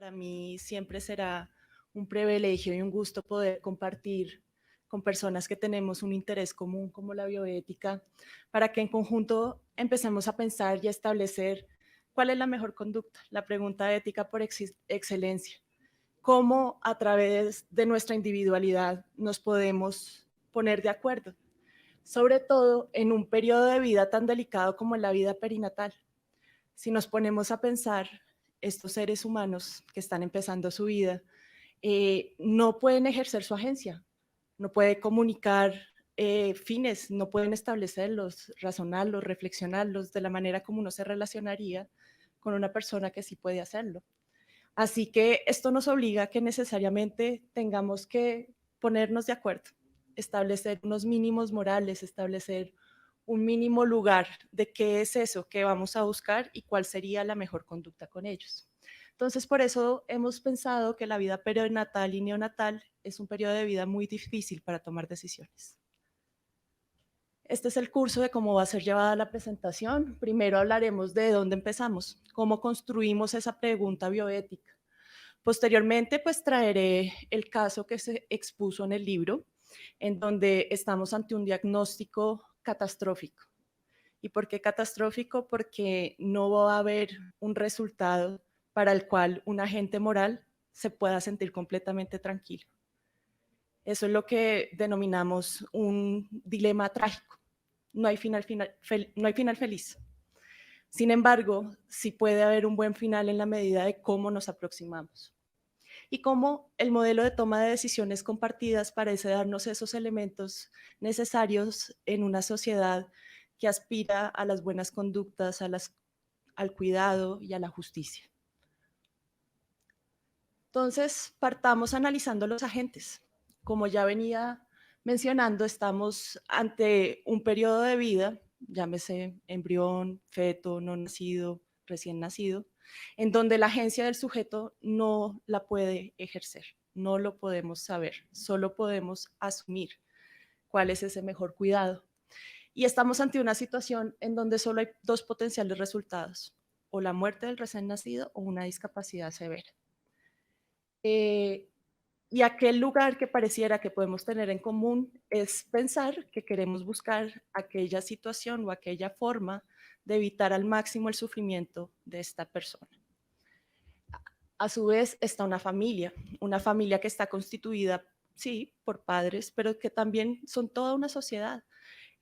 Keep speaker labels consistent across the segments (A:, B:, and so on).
A: Para mí siempre será un privilegio y un gusto poder compartir con personas que tenemos un interés común como la bioética, para que en conjunto empecemos a pensar y a establecer cuál es la mejor conducta, la pregunta ética por excelencia. Cómo a través de nuestra individualidad nos podemos poner de acuerdo, sobre todo en un periodo de vida tan delicado como la vida perinatal. Si nos ponemos a pensar, estos seres humanos que están empezando su vida no pueden ejercer su agencia, no pueden comunicar fines, no pueden establecerlos, razonarlos, reflexionarlos de la manera como uno se relacionaría con una persona que sí puede hacerlo. Así que esto nos obliga a que necesariamente tengamos que ponernos de acuerdo, establecer unos mínimos morales, establecer un mínimo lugar de qué es eso que vamos a buscar y cuál sería la mejor conducta con ellos. Entonces, por eso hemos pensado que la vida perinatal y neonatal es un periodo de vida muy difícil para tomar decisiones. Este es el curso de cómo va a ser llevada la presentación. Primero hablaremos de dónde empezamos, cómo construimos esa pregunta bioética. Posteriormente, pues traeré el caso que se expuso en el libro, en donde estamos ante un diagnóstico catastrófico. ¿Y por qué catastrófico? Porque no va a haber un resultado para el cual un agente moral se pueda sentir completamente tranquilo. Eso es lo que denominamos un dilema trágico. No hay no hay final feliz. Sin embargo, sí puede haber un buen final en la medida de cómo nos aproximamos y cómo el modelo de toma de decisiones compartidas parece darnos esos elementos necesarios en una sociedad que aspira a las buenas conductas, al cuidado y a la justicia. Entonces, partamos analizando los agentes. Como ya venía mencionando, estamos ante un periodo de vida, llámese embrión, feto, no nacido, recién nacido, en donde la agencia del sujeto no la puede ejercer, no lo podemos saber, solo podemos asumir cuál es ese mejor cuidado. Y estamos ante una situación en donde solo hay dos potenciales resultados, o la muerte del recién nacido o una discapacidad severa. Y aquel lugar que pareciera que podemos tener en común es pensar que queremos buscar aquella situación o aquella forma de evitar al máximo el sufrimiento de esta persona. A su vez está una familia que está constituida, sí, por padres, pero que también son toda una sociedad.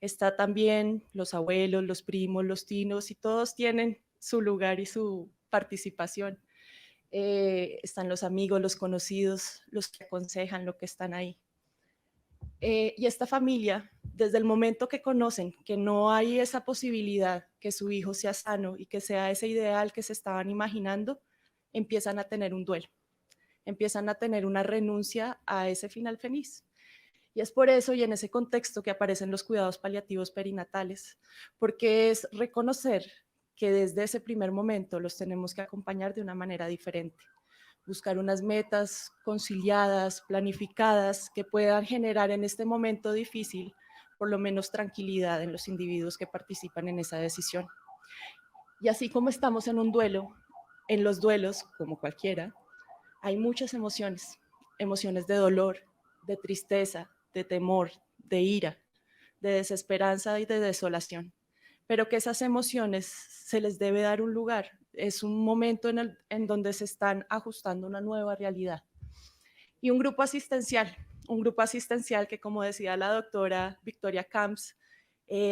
A: Está también los abuelos, los primos, los tinos, y todos tienen su lugar y su participación. Están los amigos, los conocidos, los que aconsejan, lo que están ahí. Y esta familia, desde el momento que conocen que no hay esa posibilidad que su hijo sea sano y que sea ese ideal que se estaban imaginando, empiezan a tener un duelo, empiezan a tener una renuncia a ese final feliz. Y es por eso y en ese contexto que aparecen los cuidados paliativos perinatales, porque es reconocer que desde ese primer momento los tenemos que acompañar de una manera diferente, buscar unas metas conciliadas, planificadas, que puedan generar en este momento difícil por lo menos tranquilidad en los individuos que participan en esa decisión. Y así como estamos en un duelo, en los duelos, como cualquiera, hay muchas emociones, emociones de dolor, de tristeza, de temor, de ira, de desesperanza y de desolación, pero que esas emociones se les debe dar un lugar. Es un momento en donde se están ajustando una nueva realidad. Y un grupo asistencial que, como decía la doctora Victoria Camps,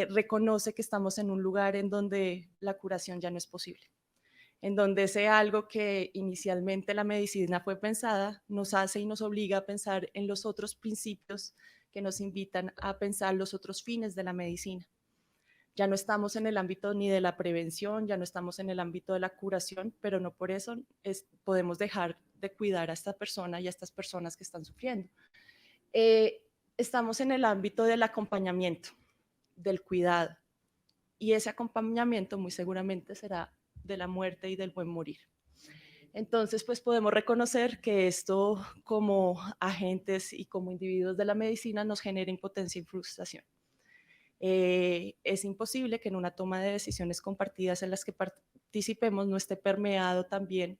A: reconoce que estamos en un lugar en donde la curación ya no es posible, en donde ese algo que inicialmente la medicina fue pensada nos hace y nos obliga a pensar en los otros principios que nos invitan a pensar los otros fines de la medicina. Ya no estamos en el ámbito ni de la prevención, ya no estamos en el ámbito de la curación, pero no por eso podemos dejar de cuidar a esta persona y a estas personas que están sufriendo. Eh, Estamos en el ámbito del acompañamiento, del cuidado, y ese acompañamiento muy seguramente será de la muerte y del buen morir. Entonces, pues podemos reconocer que esto como agentes y como individuos de la medicina nos genera impotencia y frustración. Es imposible que en una toma de decisiones compartidas en las que participemos no esté permeado también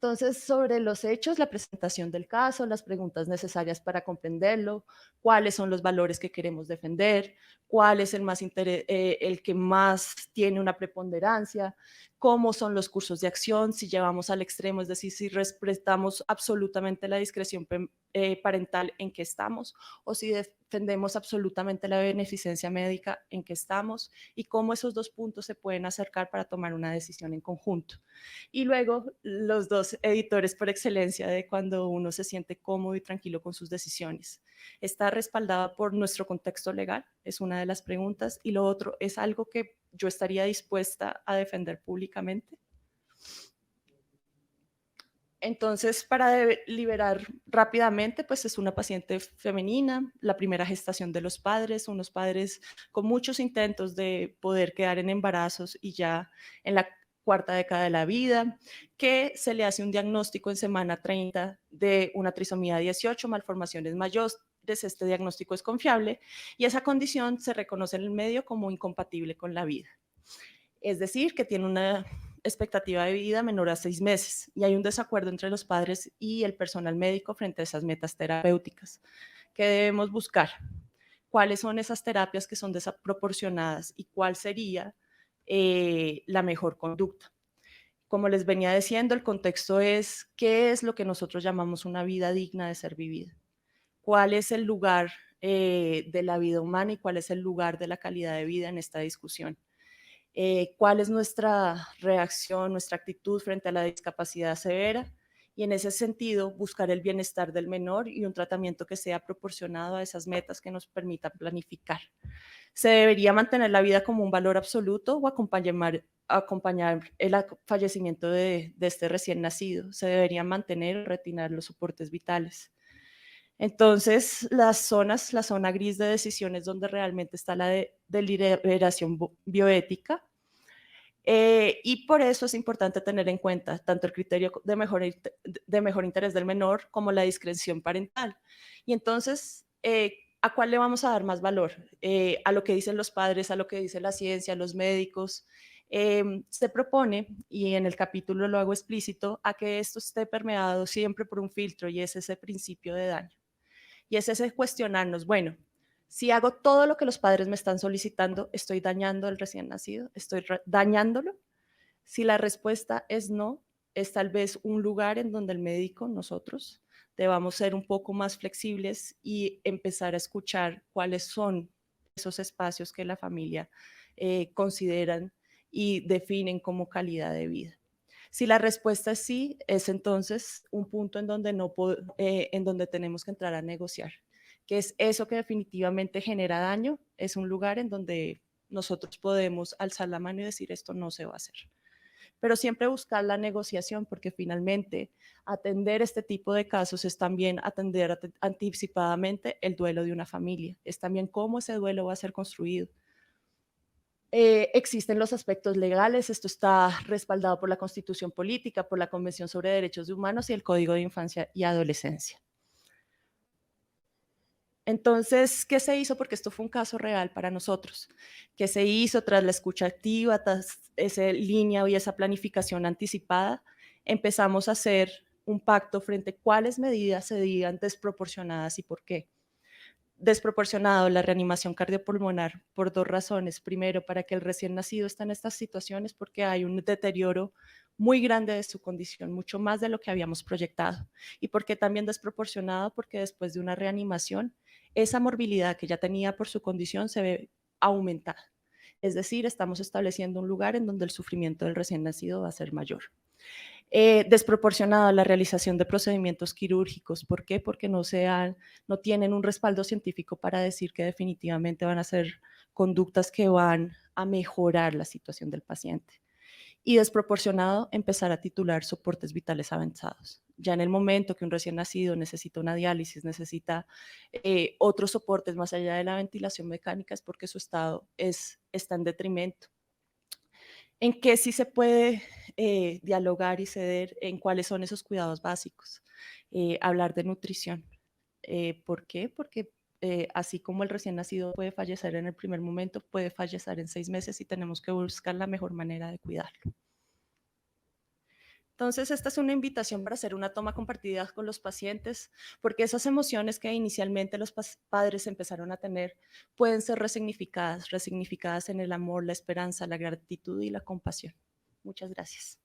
A: Entonces, sobre los hechos, la presentación del caso, las preguntas necesarias para comprenderlo, cuáles son los valores que queremos defender, cuál es el que más tiene una preponderancia, cómo son los cursos de acción, si llevamos al extremo, es decir, si respetamos absolutamente la discreción parental en que estamos, o si defendemos absolutamente la beneficencia médica en que estamos, y cómo esos dos puntos se pueden acercar para tomar una decisión en conjunto. Y luego los dos editores por excelencia de cuando uno se siente cómodo y tranquilo con sus decisiones. ¿Está respaldada por nuestro contexto legal? Es una de las preguntas. Y lo otro, ¿es algo que yo estaría dispuesta a defender públicamente? Entonces, para liberar rápidamente, pues es una paciente femenina, la primera gestación de los padres, unos padres con muchos intentos de poder quedar en embarazos y ya en la cuarta década de la vida, que se le hace un diagnóstico en semana 30 de una trisomía 18, malformaciones mayores. Este diagnóstico es confiable y esa condición se reconoce en el medio como incompatible con la vida. Es decir, que tiene una expectativa de vida menor a 6 meses y hay un desacuerdo entre los padres y el personal médico frente a esas metas terapéuticas. ¿Qué debemos buscar? ¿Cuáles son esas terapias que son desproporcionadas y cuál sería la mejor conducta? Como les venía diciendo, el contexto es qué es lo que nosotros llamamos una vida digna de ser vivida. ¿Cuál es el lugar de la vida humana y cuál es el lugar de la calidad de vida en esta discusión? Cuál es nuestra reacción, nuestra actitud frente a la discapacidad severa y en ese sentido buscar el bienestar del menor y un tratamiento que sea proporcionado a esas metas que nos permitan planificar. ¿Se debería mantener la vida como un valor absoluto o acompañar el fallecimiento de este recién nacido? ¿Se deberían mantener o retirar los soportes vitales? Entonces, la zona gris de decisiones donde realmente está la deliberación bioética. Y por eso es importante tener en cuenta tanto el criterio de mejor interés del menor como la discreción parental. Y entonces, ¿a cuál le vamos a dar más valor? ¿A lo que dicen los padres, a lo que dice la ciencia, los médicos? Se propone, y en el capítulo lo hago explícito, a que esto esté permeado siempre por un filtro y es ese principio de daño. Y es ese cuestionarnos, bueno, si hago todo lo que los padres me están solicitando, ¿estoy dañando al recién nacido? ¿Estoy dañándolo? Si la respuesta es no, es tal vez un lugar en donde el médico, nosotros, debamos ser un poco más flexibles y empezar a escuchar cuáles son esos espacios que la familia consideran y definen como calidad de vida. Si la respuesta es sí, es entonces un punto en donde, en donde tenemos que entrar a negociar, que es eso que definitivamente genera daño, es un lugar en donde nosotros podemos alzar la mano y decir esto no se va a hacer. Pero siempre buscar la negociación porque finalmente atender este tipo de casos es también atender anticipadamente el duelo de una familia, es también cómo ese duelo va a ser construido. Existen los aspectos legales, esto está respaldado por la Constitución Política, por la Convención sobre Derechos Humanos y el Código de Infancia y Adolescencia. Entonces, ¿qué se hizo? Porque esto fue un caso real para nosotros. ¿Qué se hizo tras la escucha activa, tras esa línea y esa planificación anticipada? Empezamos a hacer un pacto frente a cuáles medidas se digan desproporcionadas y por qué. Desproporcionado la reanimación cardiopulmonar por dos razones. Primero, para que el recién nacido está en estas situaciones porque hay un deterioro muy grande de su condición, mucho más de lo que habíamos proyectado. Y porque también desproporcionado porque después de una reanimación, esa morbilidad que ya tenía por su condición se ve aumentada. Es decir, estamos estableciendo un lugar en donde el sufrimiento del recién nacido va a ser mayor. Desproporcionada la realización de procedimientos quirúrgicos. ¿Por qué? Porque no tienen un respaldo científico para decir que definitivamente van a ser conductas que van a mejorar la situación del paciente. Y desproporcionado empezar a titular soportes vitales avanzados. Ya en el momento que un recién nacido necesita una diálisis, necesita otros soportes más allá de la ventilación mecánica, es porque su estado está en detrimento. ¿En qué sí se puede dialogar y ceder? ¿En cuáles son esos cuidados básicos? Hablar de nutrición. ¿Por qué? Porque así como el recién nacido puede fallecer en el primer momento, puede fallecer en 6 meses y tenemos que buscar la mejor manera de cuidarlo. Entonces, esta es una invitación para hacer una toma compartida con los pacientes, porque esas emociones que inicialmente los padres empezaron a tener pueden ser resignificadas, resignificadas en el amor, la esperanza, la gratitud y la compasión. Muchas gracias.